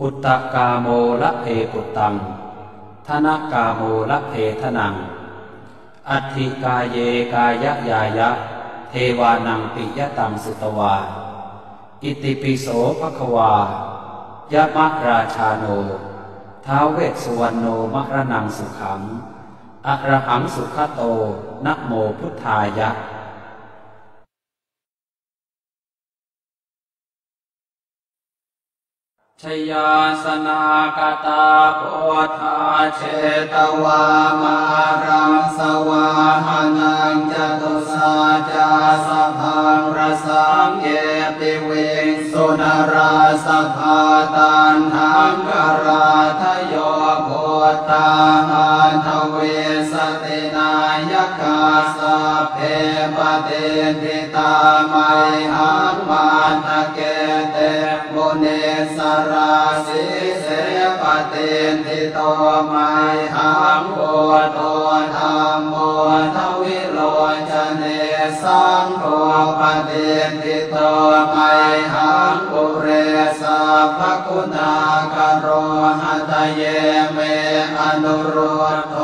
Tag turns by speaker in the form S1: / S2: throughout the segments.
S1: ปุตตะกาโมละเพปุตตังธนกาโมละเพทนังอัตถิกายเยกายะยายะเทวานังปิยตังสุตวาอิติปิโสภควายะมะราชาโนท้าวเวสสุวรรณโนมะระนังสุขังอะระหังสุขโตนะโมพุทธายะชยาสนากตาโพธาเชตวามารังสวาหานังจตุสาจาสพังรสังเยติเวงสุนราสภาตันหังกราทโยโพตาหันทเวสตินายกาสเพปเตติตาไมหังมันตะเกเตมุเนสราสิเสปเตติโตไมหังโพโตธรรมโมทวิโลจเนสังโฆปเตติโตไมหังปุเรสัพพคุณากโรหัตเยเมอนุรุตโต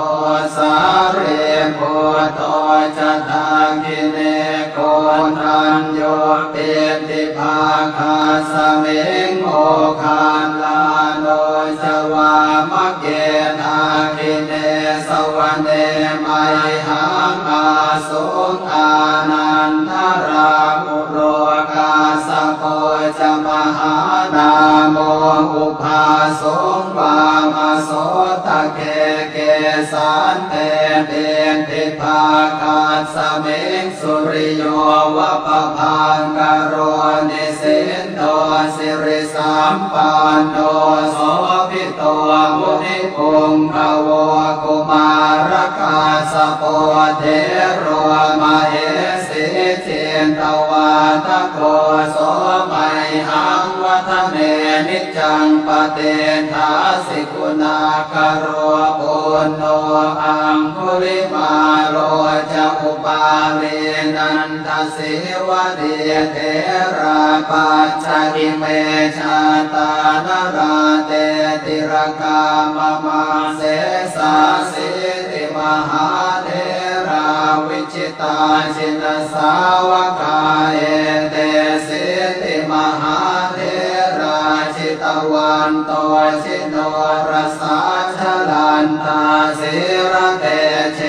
S1: สาเรโพโตจตังกิเนโกนัญโยเปติภาคาสเมงโมคานลาโนจวามะเกนาคิเนสวเนไมหังอาสุงอานันทรามุโรกาสโพจมหานาโมอุภาสงวามาโสตะเคเกสันเตเตติภาคาสเมงสุริโยวะปะพังกโรนิสินโตสิริสัมปันโนโสภิโตมุนิพุงภวกุมารกาสโปเทโรมเหสิเจนตวาทโกโสไมหังวัฒเนนิจังปเตทาสิกุณากโรปุณโนอังคุลิมาโรจะอุปาเรนันทสิวะเดเทราปัจจกิเมชาตานราเตติรกามมาเสสาสิติมหาเทราวิจิตาชินสาวกาเอเตสิติมหาเทราชิตวันโตชิโนรสาชลันตาสิระเตเช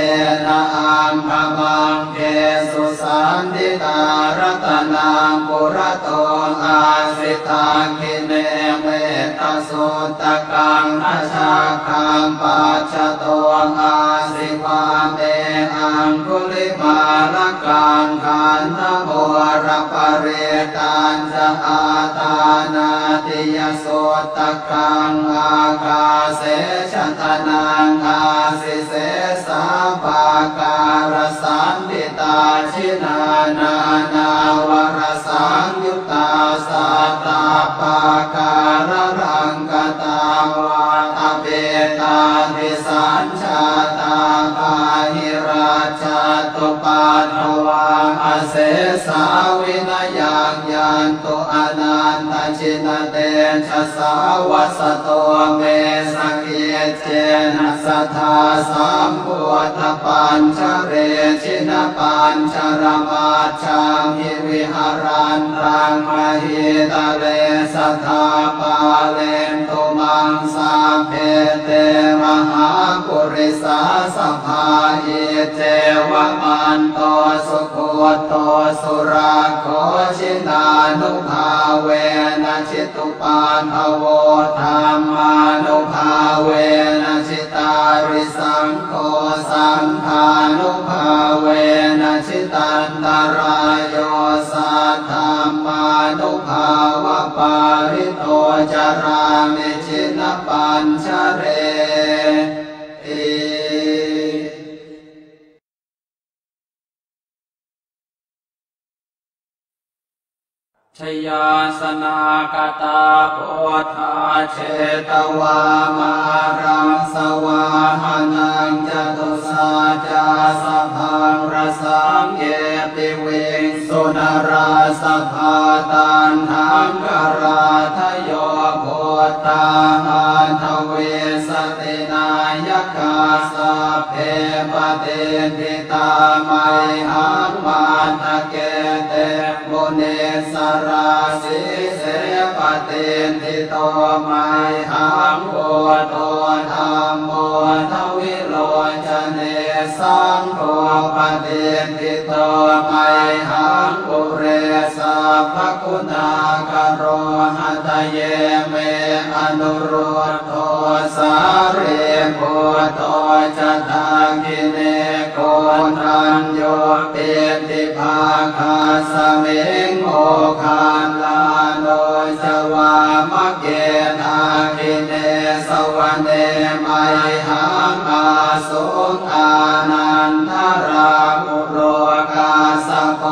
S1: นะอังคมังเกสุสันติตารัตนังปุระโตอาสิตังคิเนเมตสุตกังอาชาคังปัจจโตอาสิวาเมอังคุลิมาลกังขันธโมระปะเรตัญจะอาตานาติยโสตกังอากาเสชตนังอาสิเสสาปาการสันติตาชินานานาวรสังยุตตาสัตตาปาการรังกตาวาตเปตาทิสัญชาตาปาหิราชาตุปาทวังอเสสาวินยังยันตุอนันตชินเตชะสาวัสโตเมสกิเจนะสัทธาสัมพุทธปัญชเรชินปัญชรมาชังหิวิหารันตังมหิตาเลสัทธาปาเลนตุมังสาเพเตมหาปุริสาสภาเยเจวะมันโตสุโคโตสุราโคชินานุภาเวนะชิตุปานภโวธรรมานุภาเวนะชิตาริสังโฆสังฆานุภาเวนะชิตันตรายโยสัทธามานุภาวะปาริโตจารามิชินปัญชเรชยาสนากตาโพธาเชตวามารังสวาหานังจตุสาจาสพังรสังเยติเวงสุนราสภาตันหังกราทโยโพ ตาทเวสตินายกาสัพเพปเตติตามัยหังมาตะเกเตมุนิสราสิเสปเตติโตมัยหังโอโตธัมโมทวิโลจเนสังโฆปเตติโตมัยหังปุเรสัพพคุณากโรหัตเยเมอนุรุตโตสาเรโพโตจัตตาคิเนโกทัญโยเปติภาคาสเมงโมคานลาโนจวามะเกนาคิเนสวเนมัยหังอาสุอานันทรามุโรกาสโก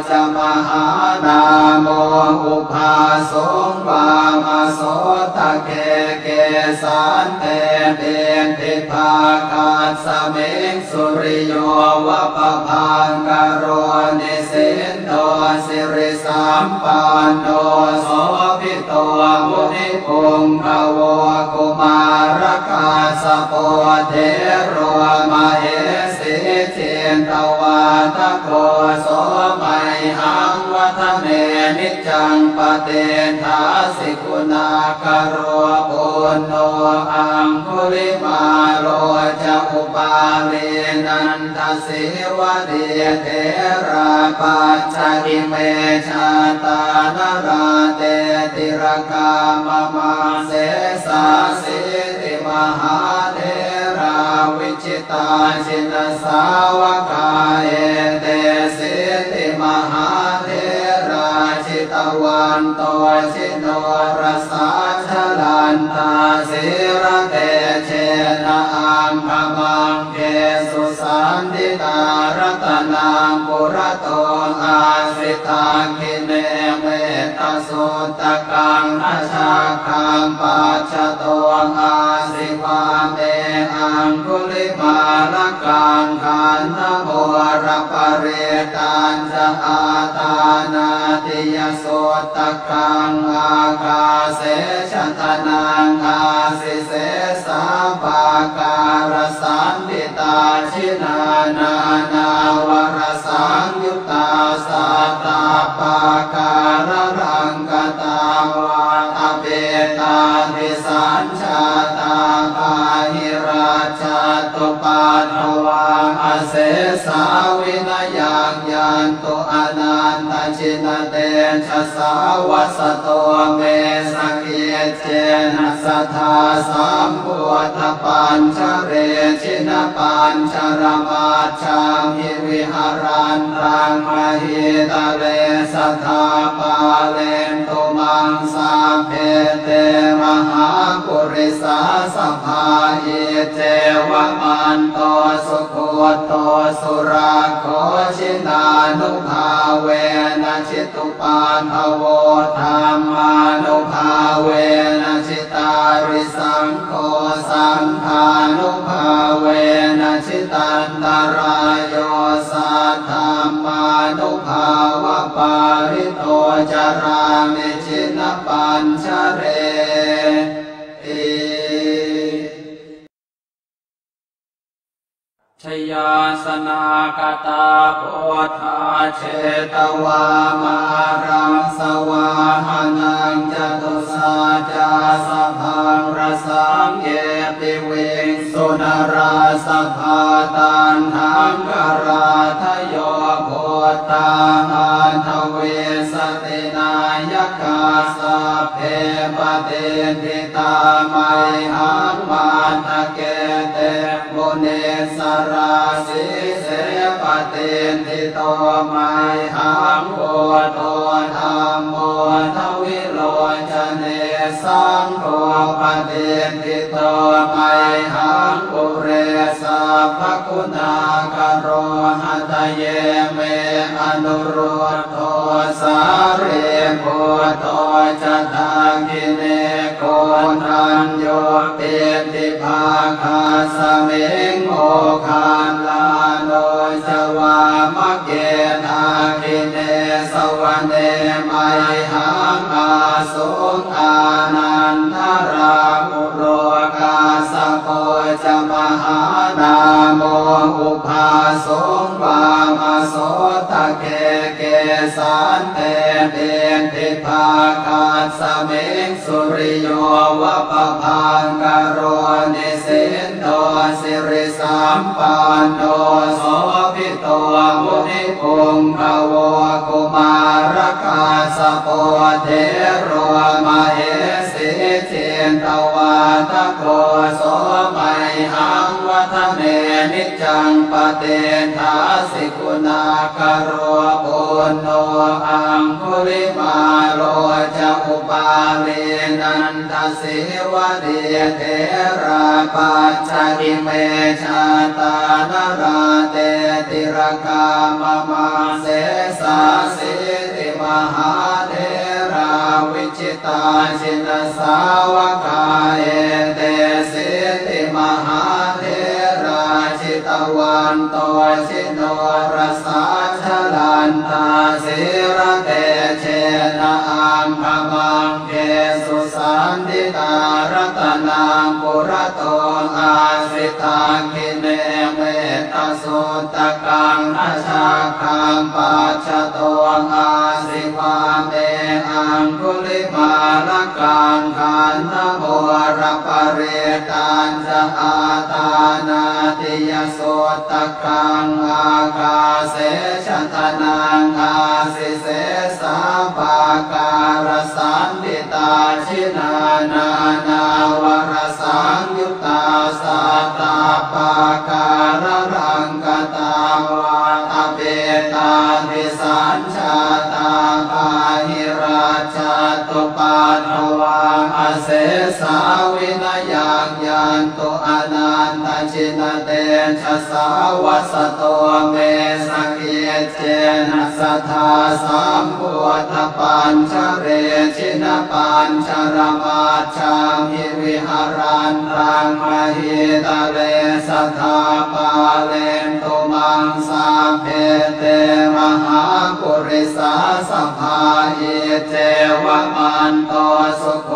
S1: จมหานาโมอุภาสงวามโสตะเกเกสันเตเตติภาคาสเมงสุริโยวะปะพังกโรนิสินโตสิริสัมปันโนโสภิโตมุนิพุงภวกุมารกาสโปเทโรมเหสิเจนตวาทโกโสมัยหังวัฒเนนิจังปเตทาสิกุณากโรปุณโนอังคุลิมาโรจะอุปาเลนันทสิวะเดเทราปัจจกิเมชาตานราเตติรกามมาเสสาสิติมหาเทราวิจิตาชินสาวกาเอเตสิติมหาเทราชิตวันโตชิโนรสาชลันตาสิระเตเชนะอังคมังเกสุสันติตารัตนังปุระโตอาสิตาคิเนเมตสุตกังอาชาคังปัจจโตอาสิวาเมอังคุลิมาลกังขันธโมรปเรตัญจะอาตานาติยโสตกังอาคาเสชตนังอาสิเสสาปาการสันติตาชินานานาวรสังยุตตาสัตตาปาการรังกตาวาอเปตาทิสัญชาตาปาหิราชตุปาทวังอเสสาวินยังยันตุอนันตชินเตชะสาวัสโตเมสเกียเจนะสัทธาสัมพุทธปัญชเรชินปัญชรมาชังหิวิหารันตังมหิตาเลสัทธาปาเลนตุมังสาเพเตมหาปุริสาสัพพาหิเจวะมันโตสุโคโตสุราโคชินานุภาเวนะชิตุปานภโวธรรมานุภาเวนะชิตาริสังโฆสังฆานุภาเวนะชิตันตรายโยสัทธามานุภาวะปาริโตจารามิชินปัญชเรชยาสนากตาโพธาเชตวามารังสวาหานังจตุสาจาสพังรสังเยปิเวสุนราสภาตันหังกราทโยโพตาหันทเวสตินายกาสัพเพปเตติตามัยหังมาตะเกเตมุนิสราสิเสปเตติโตมัยหังโอโตธัมโมทวิโลจเนสังโฆปเตติโตมัยหังปุเรสัพพคุณากโรหัตเยเมอนุรุตโตสาเรโพโตจัตตาคิเนโก โกนัญโยเปติภาคาสเมงโอคานลาโนจวามะเกนาคิเนสวะเนมัยหังอาสุงอานันทรามุโรกาสโกจมหานาโมอุภาสุงวามโสตะเกเกสันเตเดนติภาคาสเมงสุริโยวะปะพังกโรนิสินโตสิริสัมปันโนโสภิโตมุนิพงภวกุมารกาสโปเทโรมเหสิเจนตวาตะโกโสมัยหังวัฒเนนิจังปเตทาสิกุณากโรปุณโนอังคุลิมาโรจะอุปาลีนันทศิวะเดเทราปัจจกิเมชาตานราเตติรกามมาเสสาสิติมหาเทราวิจิตาชินสาวกาเอเตสิติมหาเทราชิตวันโตชิโนรสาชลันตาสิระเตเชนะอังคมังเกสุสันติตารัตนังปุระโตอาสิตังคิเนเมตสุตตะกังอาชาคังปัจจโตอาสิวาเมอังคุลิมาลกังขันธโมรปะเรตัญจะอาตานาติยสุตตะกังอาคาเสชตนังอาสิเสสาปาการสันติตาชินานานาวรสังยุตตาสัตตาปาการรังกตาวาตเปตาทิสัญชาตาปาหิราชตุปันภวังอเสสาวินยังยันตุอนันตชินเตชะสาวัสโตเมสเกเจนะสัทธาสัมพุทธปัญชเรชินปัญชรมาชังหิวิหารันตังมหิตะเลสัทธาปาเลนตุมังสาเพเตมหาปุริสาสภาหิเจวะมันโตสุโค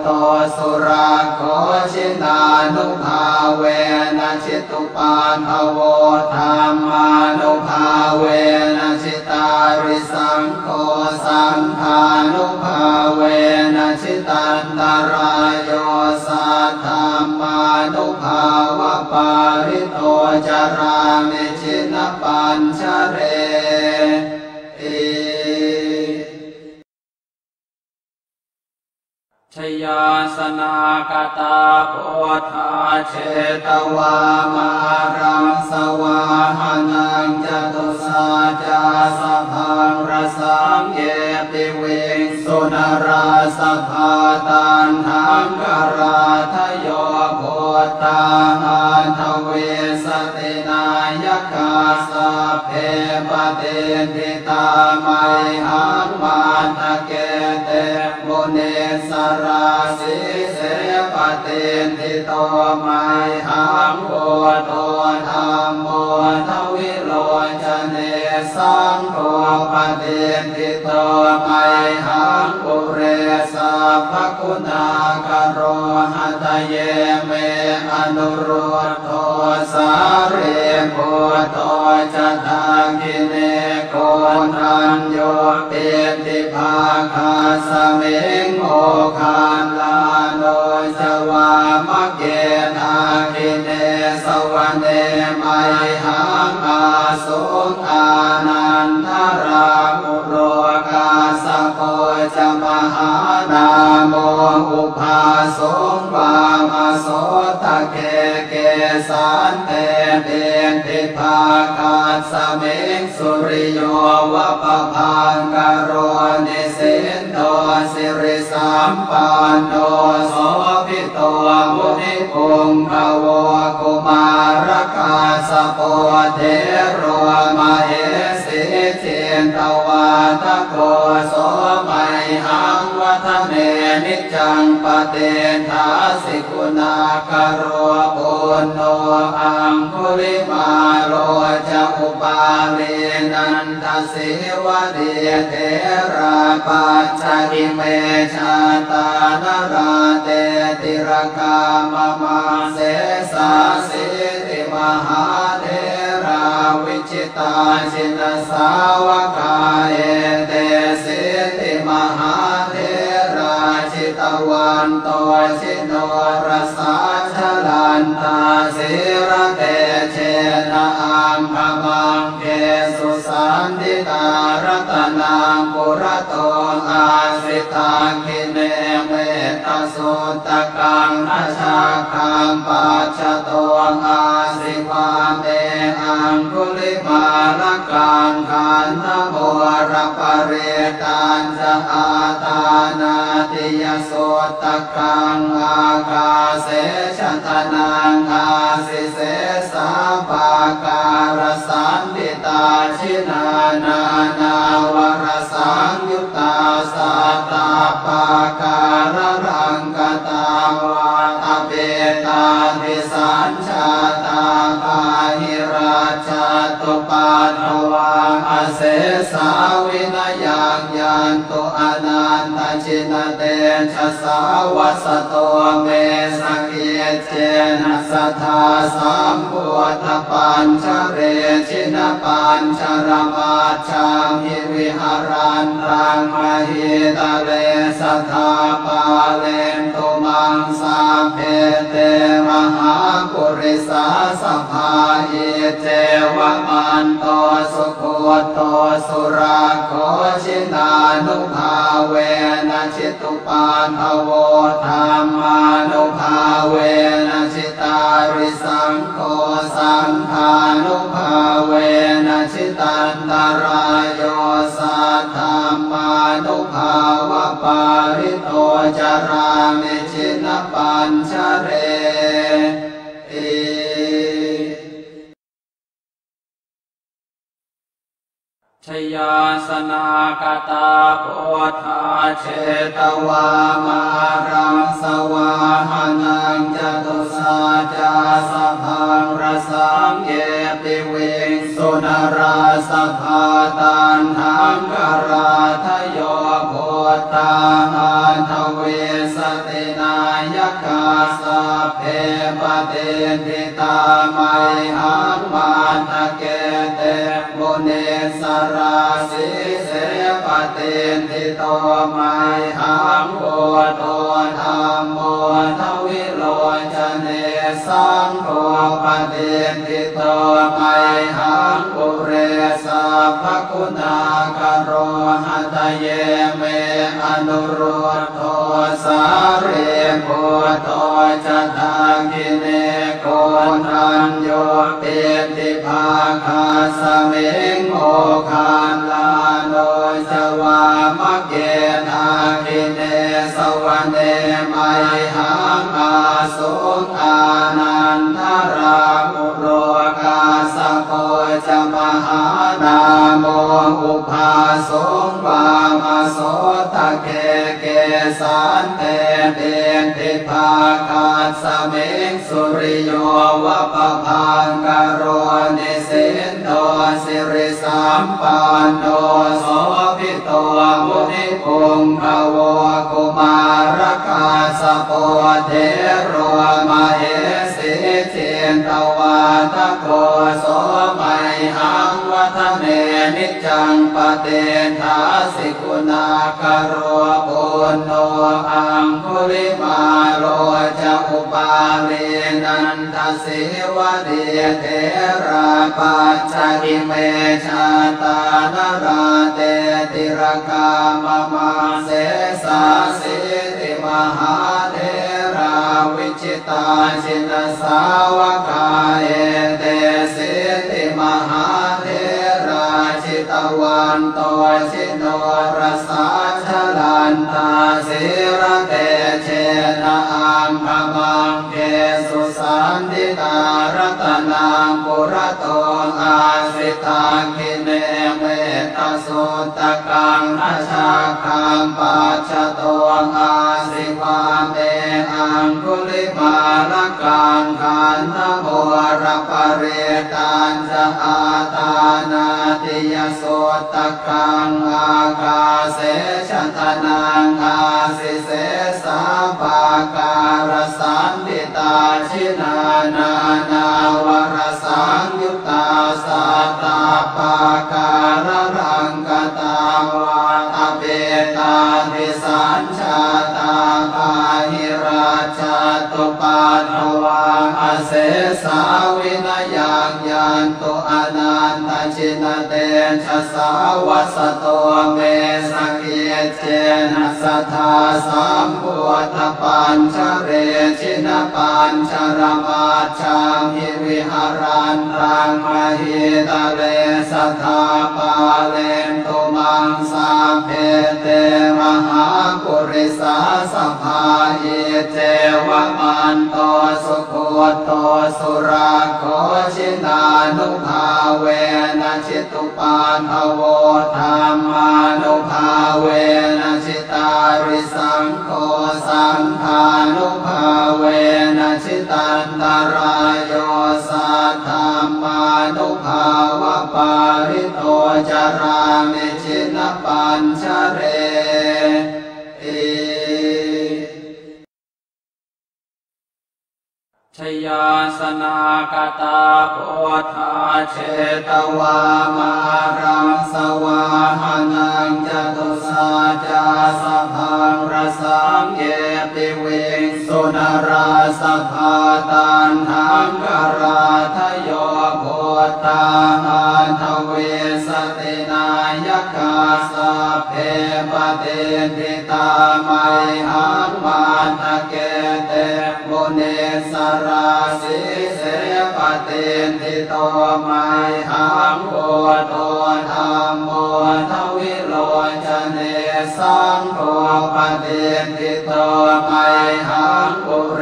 S1: โตสุราโคชินานุภาเวนะชิตุปานภโวธรรมานุภาเวนะชิตาริสังโฆสังฆานุภาเวนะชิตันตรายโยสัทธามานุภาวะปาริโตจารามิชินปัญชเรชยาสนากตาโพธาเชตวามารังสวาหานังจตุสาจาสพังรสังเยติเวงสุนราสภาตันหังกราทโยโพธาหันทเวสตินายกาสเพปเตติตามัยหังมาตะเกเตมุเนสราสิเสปเตติโตมัยหังโพโตธรรมโมทวิโรจเนสังโฆปเตติโตมัยหังปุเรสัพพคุณากโรหัตเยเมอนุรุตโทสาเรโพโตจัตตากิเนโกนัญโยเปติภาคาสเมงโอคานลาโนจวามะเกนาคิเนสวะเนมัยหังอาสุงอานันทรามุโรกาสโกจมหานาโมอุภาสุงวามโสตะเกเกสันเตเดนติภาคาสเมงสุริโยวะปะพังกโรนิสินโตสิริสัมปันโนโสภิโตมุนิพงภวกุมารกาสโปเทโรมเหสิเจนตวาตะโกโสมัยหังวั ทเมนิจังปเตทาสิกุณากโรปุณโนอังคุลิมาโลจะอุปาลีนันทสิวะเดเทราปัจจิเมชาตานราเตติรกามมาเสสาสิติมหาเทราวิจิตาชินสาวกาเอเตสิติมหาเทราชิตวันโตชิโนรสาชลันตาสิระเตเชนะอังคมังเกสุสันติตารตนังปุระโตอาสิตังคิเนเมตสุตตะกังอาชาคังปัจจโตอาสิวาเมอังคุลิมาลกังขันธโมระปะเรตันจะอาตานาติยสุตตะกังอากาเสชะตนังอาสิเสสาปาการสันติตาชินานานาวรสังยุตตาสัตตาปาการรังกตาวาตเบตานิสัญชาตาปาหิราชตุปัฏฐวังอเสสาวินยังยันตุอนันตชินเตชะสาวัสโตเมสเกเจนะสัทธาสัมพุทธปัญชเรชินปัญชรมาชังหิวิหารันตังมหิตาเลสัทธาปาเลนตุมังสาเพเตมหาปุริสาสภาเยเจวะมันโตสุโคโตสุราโคชินานุภาเวนะชิตุปาทโวธรรมานุภาเวนะชิตาริสังโฆสังฆานุภาเวนะชิตันตรายโยสัทธามานุภาวะปาริโตจารามิชินปัญชเรชยาสนากตาโพธาเชตวามารังสวาหานังจตุสาจาสพังรสังเยติเวงสุนราสภาตันหังกราทโยโพธาหันทเวสตินายกาสเพปเตติตาไมหังมาตะเกเตมุเนสราสิเสปเตติโตไมหังโพโตธรรมโมทวิโลจเนสังโฆปเตติโตไมหังปุเรสัพพคุณากโรหัตเยเมอนุรุตโตสาเรโพโตจะทากิเนโกนัญโยเปติภาคาสเมงโมคานลาโนจวามะเกนาคิเนสวะเนไมหังอาสุงอานันทรามุโรกาสโพจะมหานาโมอุภาสงวามาโสตะเกเกสันเตเตติภาคาสเมงสุริโยวะปะพังกโรนิสินโตสิริสัมปันโนโสภิโตมุนิคุงภวกุมารกาสโปเทโรมเหสิเจนตวาทโกโสมัยหังวัฒเมนิจังปเตทาสิกุณากโรปุณโนอังคุลิมาโลจะอุปาลีนันทสิวะเดเทราปัจจิเมชาตานราเตติรกามมาเสสาสิติมหาเทราวิจิตาชินสาวกาเอเตสิติมหาเทราชิตวันโตชิโนรสาชลัน นตาสิระเตเชนะอังคมังเกสุสันติตารตนังปุระโตอาสิตังคิเนเมตสุตตะกังอาชาคังปัจจโตอาสิวาเมอังคุลิมาลกังขันธโมระปะเรตันจะอาตานาติยโสตกังอาคาเสชตนังอาสิเสสาภาการสันติตาชินานานาวรสังยุตตาสัตตาปาการรังกตาวาตเปตาทิสัญชาตาภาหิราชตุปัฏฐวังอเสสาวินยังยันตุอนันตชินเตชะสาวัสโตเมสเกเจนะสัทธาสัมพุทธปัญชเรชินปัญชรมาชังหิวิหารันตังมหิตะเลสัทธาปาเลนตุมังสาเพเตมหาปุริสาสภาเยเจวะมันโตสุโคโตสุราโคชินานุภาเวนะชิตุปาทโวธรรมานุภาเวนะชิตาริสังโฆสังฆานุภาเวนะชิตันตรายโยสัทธามานุภาวะปาริโตจารามิชินปัญชเรชยาสนากตาโพธาเชตวามารังสวาหานังจตุสาจาสพังรสังเยติเวงสุนราสภาตันหังกราทโยโพธาหันทเวสตินายกาสเพปเตติตาไมหังมาตะเกเตมุเนสราสิเสปเตติโตไมหังโพโตธรรมโมทวิโลจเนสังโฆปเตติโตไมหังปุเร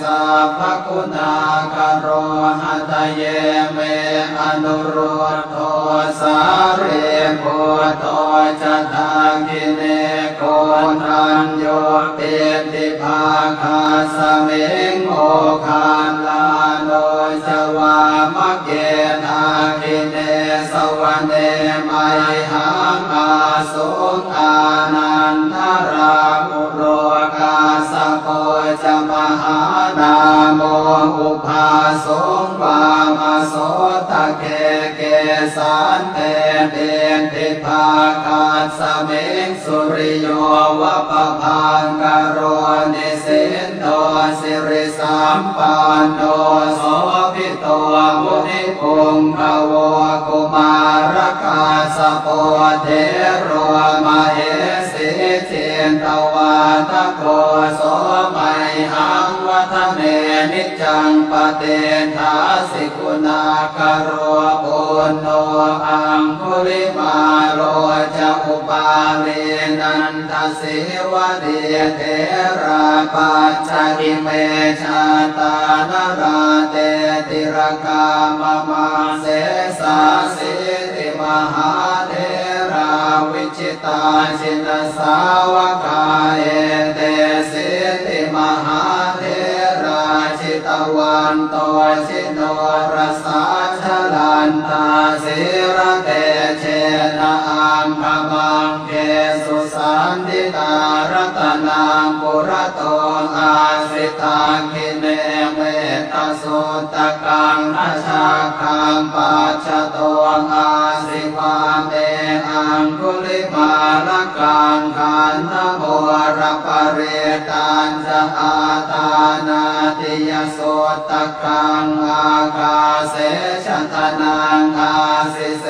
S1: สาภคุณากโรหัตเยเมอนุรุตโตสาเรโพโตจัตตากิเนโกนัญโยเปติภาคาสเมงโมคาลาโนจวามะเกนาคิเนสวเนมัยหังอาสุงอานันทรามุโรกาสโพจมหานาโมอุภาสงวามโสตะเกเกสันเตเตติภาคาสเมงสุริโยวะปะพังกโรนิสินโตสิริสัมปันโนโสภิโตมุนิพุงภวกุมารกาสโพเทโรมเหสิเจนตวาทโกโสมัยหังวัฒเนนิจังปเตทาสิกุณากโรปุณโนอังคุลิมาโรจะอุปาเลนันทสิวะเดเทราปัจจกิเมชาตานราเตติรกามมาเสสาสิติมหาเทราวิจิตาชินสาวกาเอเตสิติมหาเทราชิตวันโตชิโนรสาชลันตาสิระเตเชนะอังคมังเกสุสันติตารตนังปุระโตอาสิตังคิเนเมตสุตตะกังอาชาคังปัจจโตอาสิวาเมอังคุลิมาลกังขันธโมระปะเรตันจะอาตานาติยโสตกังอาคาเสชตนังอาสิเส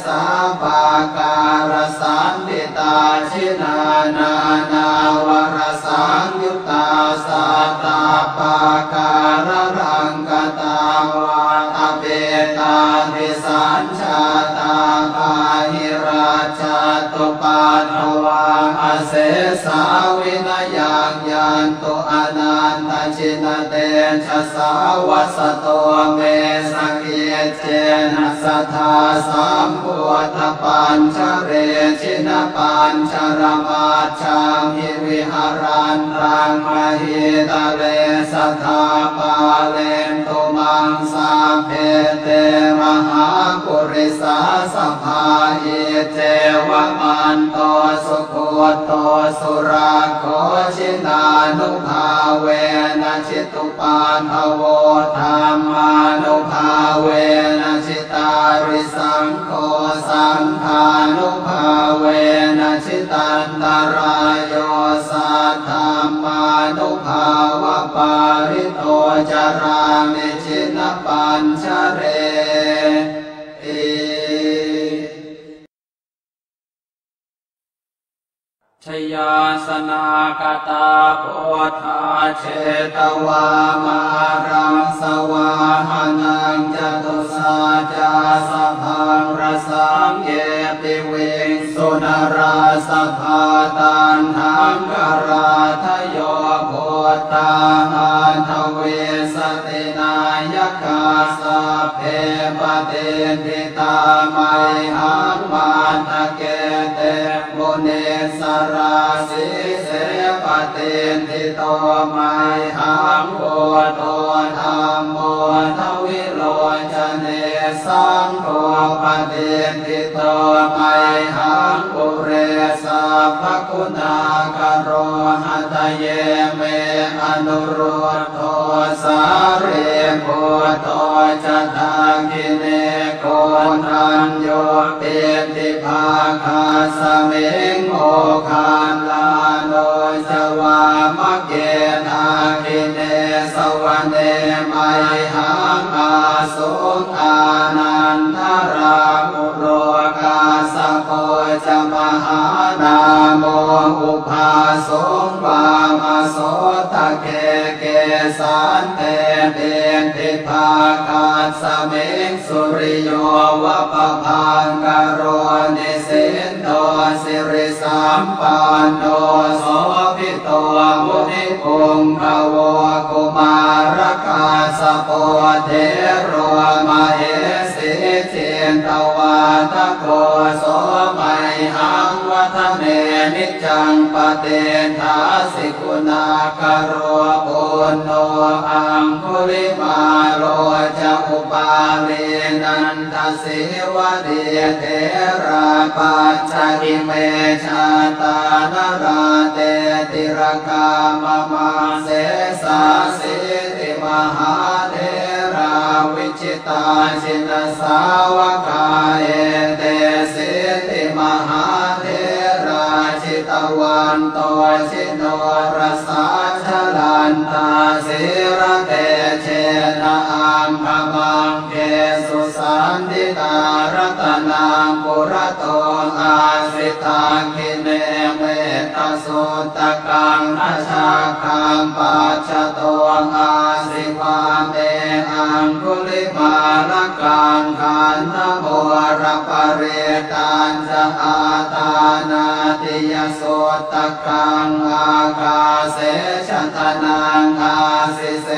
S1: สาภาการสันติตาชินานานาวรสังยุตตาสัตตาปาการรังกตาวาตเปตาทิสัญชาตาภาหิราชตุปัฏฐวังอเสสา ชินเตชะสาวสโตเมสกิเจนะสัทธาสัมพุทธปัญชเรชินปัญชรมาชังหิวิหารันตังมหิตาเลสัทธาปาเลนตุมังสาเพเตมหาปุริสาสภาอิเจวะมันโตสุโคโตสุราโคชินานุภาเวนะชิตุปาทโวธรรมานุภาเวนะชิตาริสังโฆสังฆานุภาเวนะชิตันตรายโยสัทธามานุภาวะปาริโตจารามิชินปัญชเรชยาสนากตาโพธาเชตวามารังสวาหานังจตุสาจาสพังรสังเยติวิงสุนราสภาตันหังกราทโยโพธาหันทเวสตินายกาสเพปเตติตามัยหังมาตะเกเตมุเนสราสิเสปเตติโตมัยหังโพโตธรรมโมทวิโรจเนสังโฆปเตติโตมัยหังปุเรสัพพคุณากโรหัตเยเมอนุรุตโทสาเรโพโตจตาคิเนโกนัญโยเปติภาคาสเมงโอคานลาโนจวามะเกนาคิเนสวะเนมัยหังอาสุงอานันทรามุโรกาสโพจมหานาโมอุภาสงวามโสตะเกเกสันเตเดนติภาคาสเมงสุริโยวะปะพังกโรนิสินโตสิริสัมปันโนโสภิโตมุนิพงภวกุมารกาสโปเทโรมเหสิเจนตวาทโกโสมัยหังวัฒเนนิจังปเตทาสิกุณากโรปุณโนอังคุลิมาโรจะอุปาลีนันทสิวะเดเทราปัจจกิเมชาตานราเตติรกามมาเสสาสิติมหาเทราวิจิตาชินสาวกาเอเตสิติมหาเทราชิตวันโตชิโนรสาชลันตาสิระเตเชนะอังคมังเกสุสันติตารัตนังปุระโตอาสิตังคิเนเมตสุตกังอาชาคังปัจจโตอาสิวาเมอังคุลิมาลกังขันธโมรปเรตันจะอาตานาติยโสตกังอากาเสชตนังอาสิเส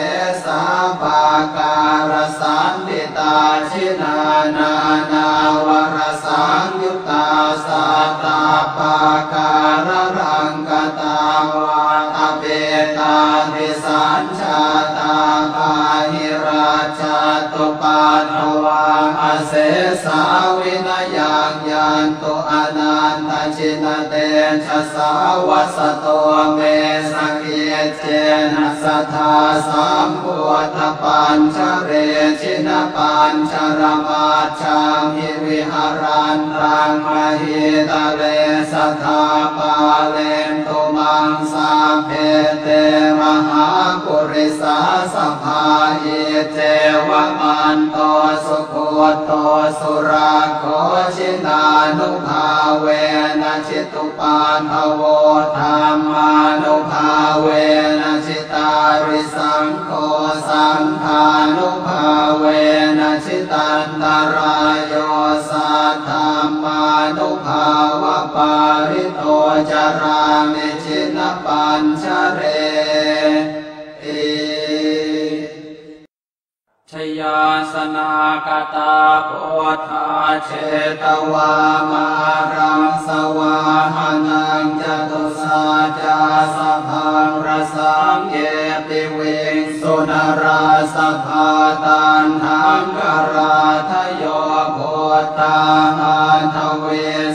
S1: สาภาการสันติตาชินานานาวรสังยุตตาสัตตาปาการรังกตาวาตเปตาทิสัญชาตาปาหิราชตุปาทวาอเสสาวินยังยันตุอนันตชินเตชะสาวสโตเมสกิเจนะสัทธาสัมพุทธปัญชเรชินปัญชรมาชังหิวิหารันตังมหิตาเลสัทธาปาเลนตุมังสาเพเตมหาปุริสาสภาอิเจวะมันโตสุโคโตสุราโคชินานุภาเวนะชิตุปาทโวธรรมานุภาเวนะชิตาริสังโฆสังฆานุภาเวนะชิตันตรายโยสัทธามานุภาวะปาริโตจารามิชินปัญชเร ยาสนากตาโพธาเชตวามารังสวาหานังจตุสาจาสพังรสังเยติเวงสุนราสภาตันหังกราทโยโพธาหันทเว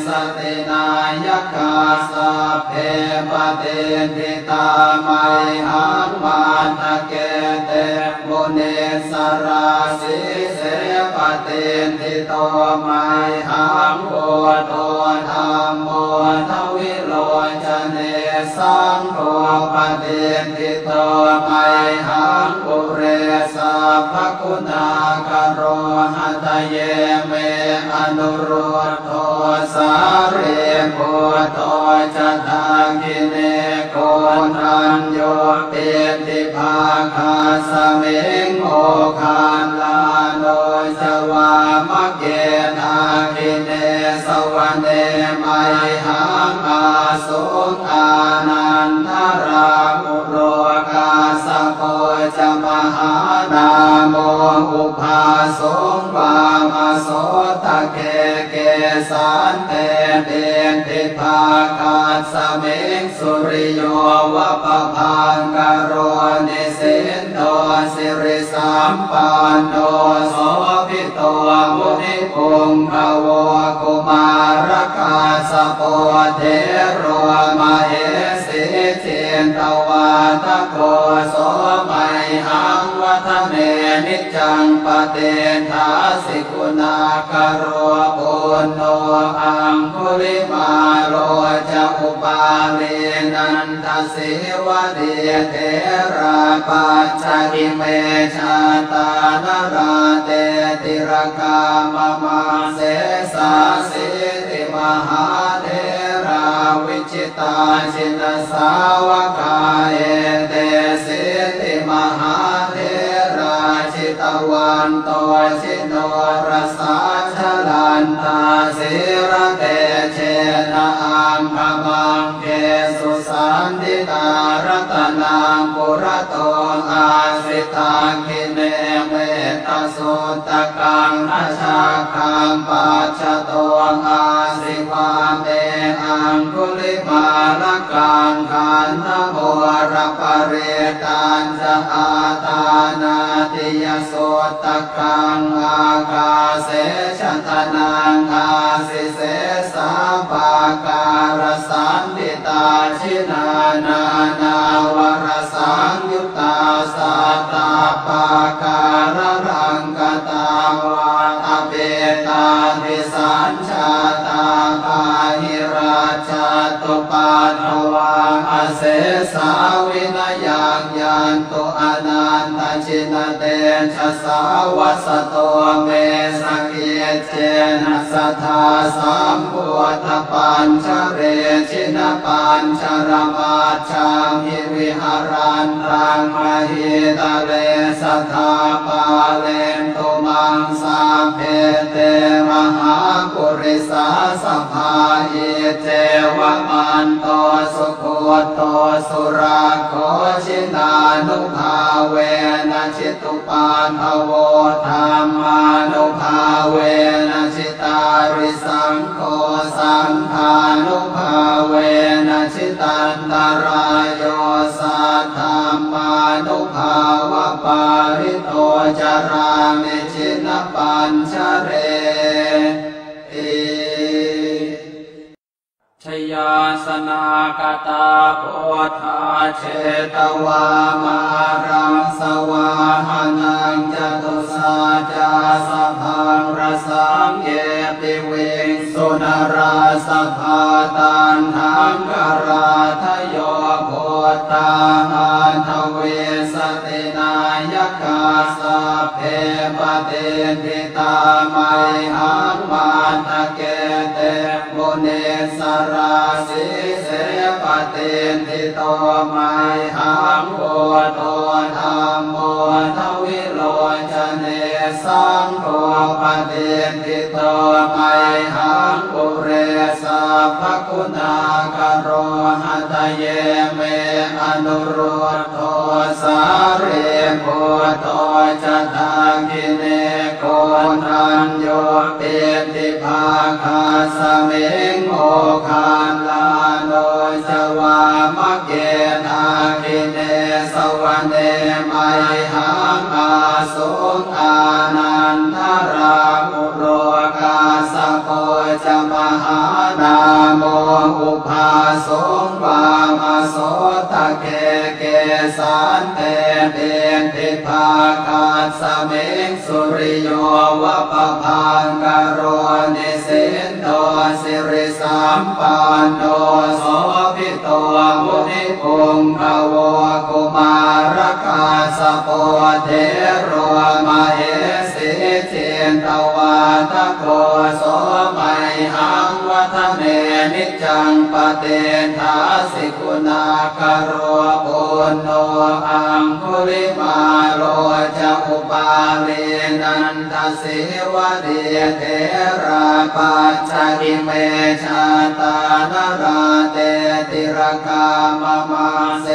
S1: สตินายกาสเพปเตติตาไมหังมาตะเกเตมุเนสราสิเสปเตติโตไมหังโพโตธรรมโมทวิโลจเนสังโฆปเตติโตไมหังปุเรสัพพคุณากโรหัตเยเมอนุรุตโตสาเรโพโตจัตตากิเนโกนัญโยเปติภาคาสเมงโมคานลาโนจวามะเกนาคิเนสวเนไมหังอาสุอานันทรามุโรกาสโพจมหานาโมอุภาสงวามโสตะเคเกสันเตเตติภาคาสเมงสุริโยวะปะพังกโรนิสินโตสิริสัมปันโนโสภิโตมุนิพุงภวกุมารกาสโปเทโรมเหสิเจนตวาทโกโสมัยหังวัฒเนนิจังปเตทาสิกุณากโรปุณโนอังคุลิมาโรจะอุปาเลนันทสิวะเดเทราปัจจกิเมชาตานราเตติรกามมาเสสาสิติมหาเทราวิจิตาชินสาวกาเอเตสิติมหาเทราชิตวันโตชิโนรสาชลันตาสิระเตเชนะอังคมังเกสุสันติตารัตนังปุระโตอาสิตาคิเนเมตสุตกังอาชาคังปัจจโตอาสิวาเมอังคุลิมาลกังขันธโมระปะเรตันจะอาตานาติยโสตกังอาคาเสชตนังอาสิเสสาปาการสันติตาชินานานาวรสังยุตตาสัตตาปาการรังกตาวาอเปตาทิสัญชาตาปาหิราชตุปาทวังอเสสาวินยังยันตุอนันตชินเตชะสาวัสโตเมสกิเจนะสัทธาสัมพุทธปัญชเรชินปัญชรมัจฉามิวิหารันตังมหิตาเลสัทธาปาเลนตุมังสาเพเตมหาปุริสาสภาอิเจวะมันโตสุโคโตสุราโคชินานุภาเวนะชิตุปานภโวธรรมานุภาเวนะชิตาริสังโฆสังฆานุภาเวนะชิตันตรายโยสัทธามานุภาวะปาริโตจารามิชินปัญชเรชยาสนากตาโพธาเชตวามารังสวาหานังจตุสาจาสพังรสังเยติเวงสุนราสภาตันหังกราทโยโพธาหันทเวสตินายกาสเพปเตติตาไมหังมาตะเกเตมุเนสราสิเสปเตติโตไมหังโพโตธรรมโมทวิโลจเนสังโฆปเตติโตไมหังปุเรสัพพคุณากโรหัตเยเมอนุรุตโตสาเรโพโต จะทาคิเนโกทันโยเปติภาคาสเมงโอคานลาโนสวามะเกนาคิเนสวเนมัยหังอาสุงอานันทรามุโรกาสโกจะมหานาโมอุภาสงวามโสตะเกเกสันเตเตติภาคาสเมงสุริโยวะปะพังกโรนิสินโตสิริสัมปันโนโสภิโตมุนิพุงภวกุมารกาสโปเทโรมเหสีเทียนตวาทโกโสมัยหังวัฒเนนิจังปเตทาสิกุณากโรปุณโนอังคุลิมาโรจะอุปาเลนันทสิวะเดเทราปัจจกิเมชาตานราเตติรกามมาเส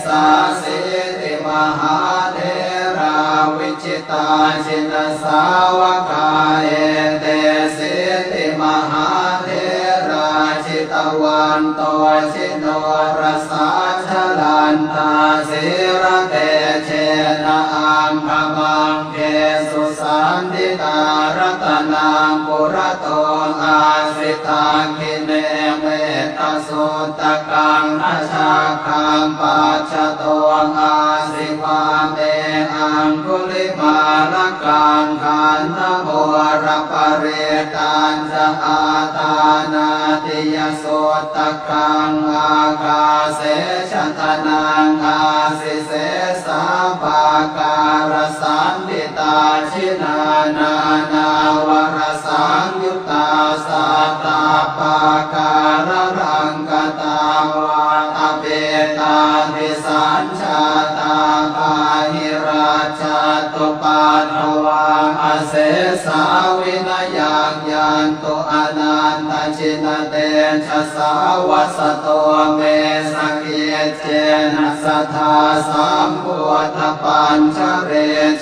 S1: สาสิติมหาเทราวิจิตาชินสาวกาเอเตสิติมหาเทราชิตวันโตชิโนรสาชลันตาสิระเตเชนะอังคมังเกสุสันติตารัตนังปุระโตอาสิตังคิเนเมตสุตกังอาชาคังปัจจโตอาสิวาเมอังคุลิมาลกังขันธโมรปเรตันจะอาตานาติยโสตกังอาคาเสชตนังอาสิเสสาภาการสันติตาชินานานาวรสังยุตตาสัตตาปาการรังกตาวาตเปตาทิสัญชาตาปาหิราชตุปาทวังอเสสาวินยังยันตุอนันตชินเตชะสาวัสโตเมสเกเจนะสัทธาสัมพุทธปัญชเร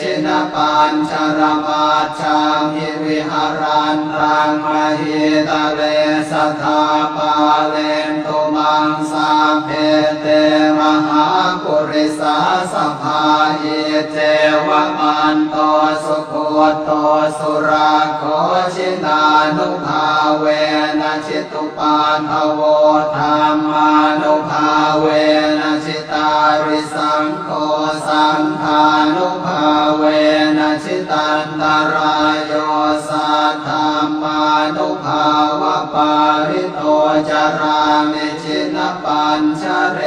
S1: ชินปัญชรมาชังหิวิหารันตังมหิตะเลสัทธาปาเลนตุมังสาเพเตมหาปุริสาสัพพาหิเจวะมันโตสุโคโตสุราโคชินานุภาเวนะชิตุปาทโวธรรมานุภาเวนะชิตาริสังโฆสังฆานุภาเวนะชิตันตรายโยสัทธามานุภาวะปาริโตจารามิชินปัญชเร